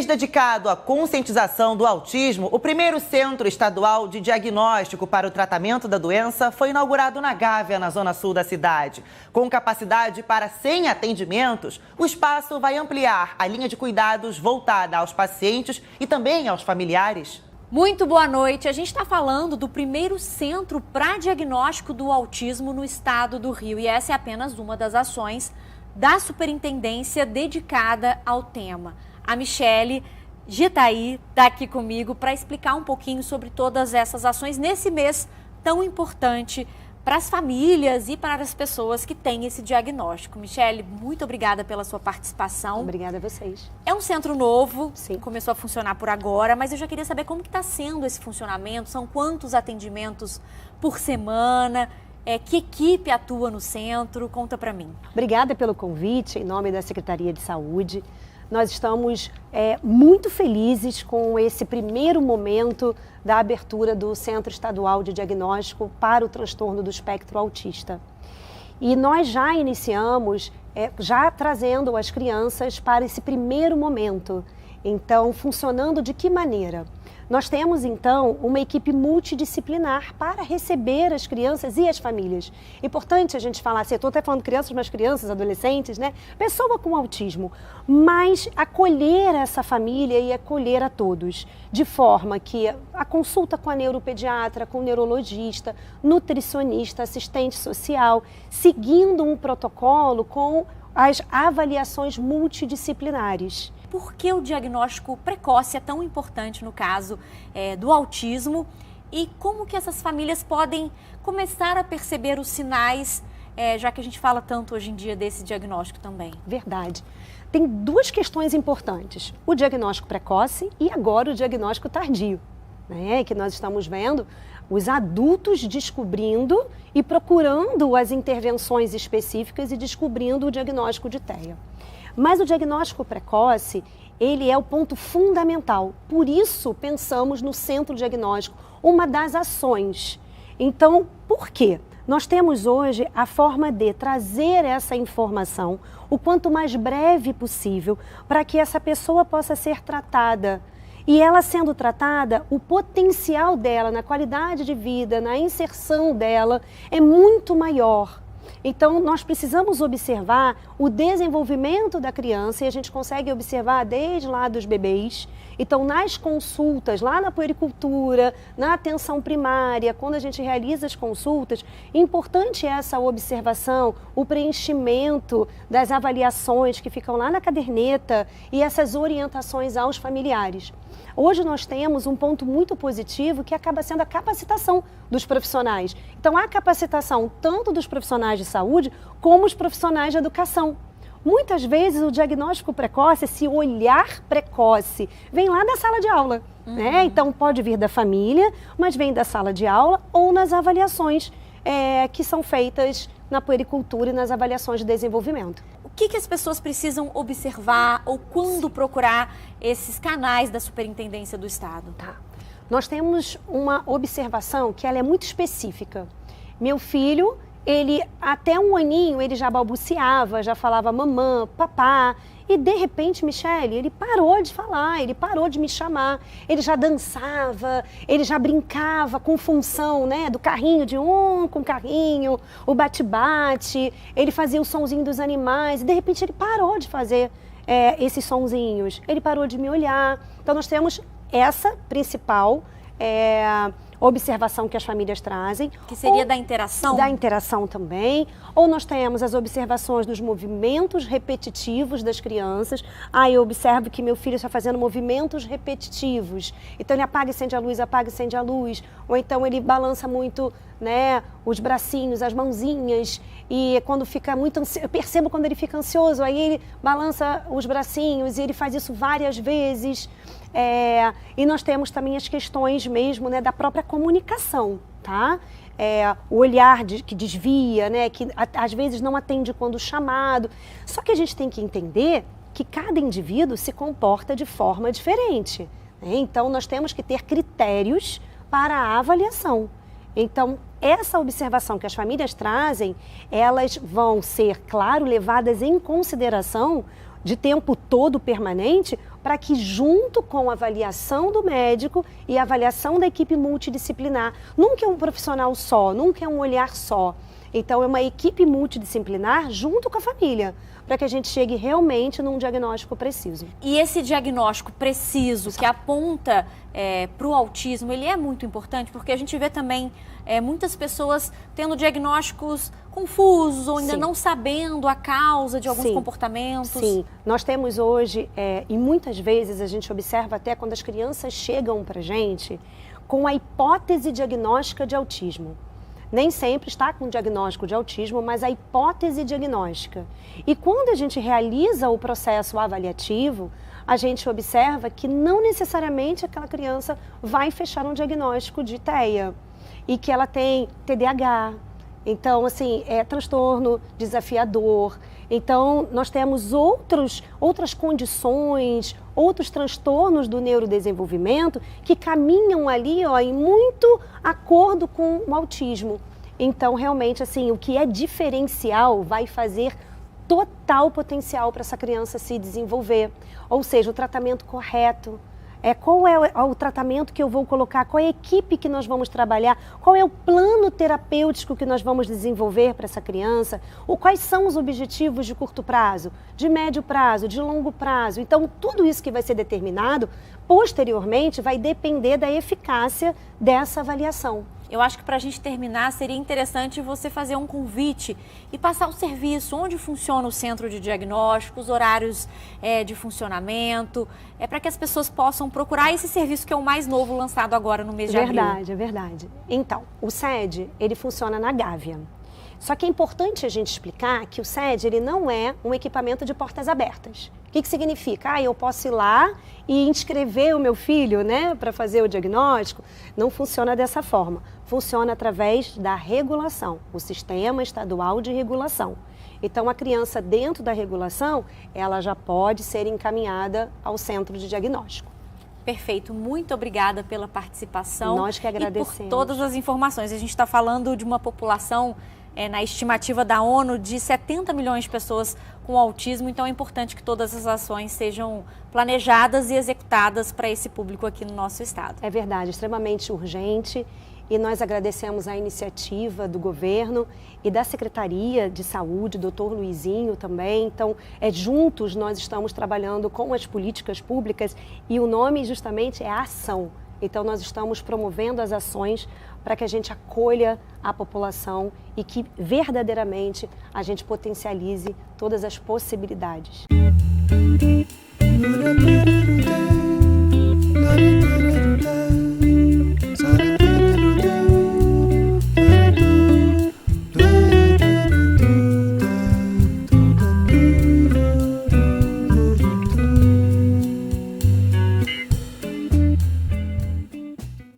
mês dedicado à conscientização do autismo, o primeiro Centro Estadual de Diagnóstico para o Tratamento da Doença foi inaugurado na Gávea, na zona sul da cidade. Com capacidade para 100 atendimentos, o espaço vai ampliar a linha de cuidados voltada aos pacientes e também aos familiares. Muito boa noite. A gente está falando do primeiro centro para diagnóstico do autismo no estado do Rio. E essa é apenas uma das ações da superintendência dedicada ao tema. A Michele Gitaí está aqui comigo para explicar um pouquinho sobre todas essas ações nesse mês tão importante para as famílias e para as pessoas que têm esse diagnóstico. Michele, muito obrigada pela sua participação. Obrigada a vocês. É um centro novo, sim, começou a funcionar por agora, mas eu já queria saber como que está sendo esse funcionamento, são quantos atendimentos por semana, que equipe atua no centro, conta para mim. Obrigada pelo convite, em nome da Secretaria de Saúde. Nós estamos muito felizes com esse primeiro momento da abertura do Centro Estadual de Diagnóstico para o transtorno do espectro autista. E nós já iniciamos, já trazendo as crianças para esse primeiro momento. Então, funcionando de que maneira? Nós temos, então, uma equipe multidisciplinar para receber as crianças e as famílias. Importante a gente falar, assim, eu estou até falando crianças, mas crianças, adolescentes, né? Pessoa com autismo, mas acolher essa família e acolher a todos, de forma que a consulta com a neuropediatra, com o neurologista, nutricionista, assistente social, seguindo um protocolo com as avaliações multidisciplinares. Por que o diagnóstico precoce é tão importante no caso do autismo e como que essas famílias podem começar a perceber os sinais, já que a gente fala tanto hoje em dia desse diagnóstico também? Verdade. Tem duas questões importantes, o diagnóstico precoce e agora o diagnóstico tardio, né? Que nós estamos vendo os adultos descobrindo e procurando as intervenções específicas e descobrindo o diagnóstico de TEA. Mas o diagnóstico precoce, ele é o ponto fundamental. Por isso, pensamos no centro diagnóstico, uma das ações. Então, por quê? Nós temos hoje a forma de trazer essa informação o quanto mais breve possível para que essa pessoa possa ser tratada. E ela sendo tratada, o potencial dela na qualidade de vida, na inserção dela, é muito maior. Então, nós precisamos observar o desenvolvimento da criança e a gente consegue observar desde lá dos bebês. Então, nas consultas, lá na puericultura, na atenção primária, quando a gente realiza as consultas, importante essa observação, o preenchimento das avaliações que ficam lá na caderneta e essas orientações aos familiares. Hoje nós temos um ponto muito positivo que acaba sendo a capacitação dos profissionais. Então, a capacitação tanto dos profissionais de saúde como os profissionais de educação. Muitas vezes o diagnóstico precoce, esse olhar precoce, vem lá da sala de aula, né? Então, pode vir da família, mas vem da sala de aula ou nas avaliações que são feitas na puericultura e nas avaliações de desenvolvimento. O que as pessoas precisam observar ou quando procurar esses canais da Superintendência do Estado? Tá. Nós temos uma observação que ela é muito específica. Meu filho, ele até 1 aninho, ele já balbuciava, já falava mamã, papá. E de repente, Michele, ele parou de falar, ele parou de me chamar. Ele já dançava, ele já brincava com função, né, do carrinho com carrinho, o bate-bate. Ele fazia o sonzinho dos animais e de repente ele parou de fazer esses sonzinhos. Ele parou de me olhar. Então nós temos essa principal observação que as famílias trazem. Que seria da interação? Da interação também. Ou nós temos as observações dos movimentos repetitivos das crianças. Eu observo que meu filho está fazendo movimentos repetitivos. Então ele apaga e acende a luz, apaga e acende a luz. Ou então ele balança muito, né, os bracinhos, as mãozinhas. E quando fica muito ansioso, eu percebo quando ele fica ansioso, aí ele balança os bracinhos e ele faz isso várias vezes. E nós temos também as questões mesmo, né, da própria comunicação, tá? O olhar que desvia, né, que às vezes não atende quando chamado. Só que a gente tem que entender que cada indivíduo se comporta de forma diferente, né? Então nós temos que ter critérios para a avaliação. Então, essa observação que as famílias trazem, elas vão ser, claro, levadas em consideração de tempo todo permanente para que junto com a avaliação do médico e a avaliação da equipe multidisciplinar, nunca é um profissional só, nunca é um olhar só. Então é uma equipe multidisciplinar junto com a família, para que a gente chegue realmente num diagnóstico preciso. E esse diagnóstico preciso que aponta para o autismo, ele é muito importante, porque a gente vê também muitas pessoas tendo diagnósticos confusos ou ainda Sim. não sabendo a causa de alguns Sim. comportamentos. Sim, nós temos hoje, e muitas vezes a gente observa até quando as crianças chegam para a gente com a hipótese diagnóstica de autismo. Nem sempre está com diagnóstico de autismo, mas a hipótese diagnóstica. E quando a gente realiza o processo avaliativo, a gente observa que não necessariamente aquela criança vai fechar um diagnóstico de TEA e que ela tem TDAH. Então, assim, é transtorno desafiador. Então, nós temos outras condições, outros transtornos do neurodesenvolvimento que caminham ali, ó, em muito acordo com o autismo. Então, realmente, assim, o que é diferencial vai fazer total potencial para essa criança se desenvolver. Ou seja, o tratamento correto. Qual é o tratamento que eu vou colocar, qual é a equipe que nós vamos trabalhar, qual é o plano terapêutico que nós vamos desenvolver para essa criança, ou quais são os objetivos de curto prazo, de médio prazo, de longo prazo. Então, tudo isso que vai ser determinado, posteriormente, vai depender da eficácia dessa avaliação. Eu acho que para a gente terminar, seria interessante você fazer um convite e passar o serviço, onde funciona o centro de diagnóstico, os horários de funcionamento, para que as pessoas possam procurar esse serviço que é o mais novo lançado agora no mês de abril. Verdade, é verdade. Então, o SED, ele funciona na Gávea. Só que é importante a gente explicar que o SED, ele não é um equipamento de portas abertas. O que significa? Eu posso ir lá e inscrever o meu filho, né, para fazer o diagnóstico. Não funciona dessa forma. Funciona através da regulação, o Sistema Estadual de Regulação. Então, a criança dentro da regulação, ela já pode ser encaminhada ao centro de diagnóstico. Perfeito, muito obrigada pela participação. Nós que agradecemos. E por todas as informações. A gente está falando de uma população, na estimativa da ONU, de 70 milhões de pessoas com autismo, então é importante que todas as ações sejam planejadas e executadas para esse público aqui no nosso estado. É verdade, extremamente urgente, e nós agradecemos a iniciativa do governo e da Secretaria de Saúde, doutor Luizinho também. Então, juntos nós estamos trabalhando com as políticas públicas e o nome justamente é ação. Então, nós estamos promovendo as ações para que a gente acolha a população e que verdadeiramente a gente potencialize todas as possibilidades.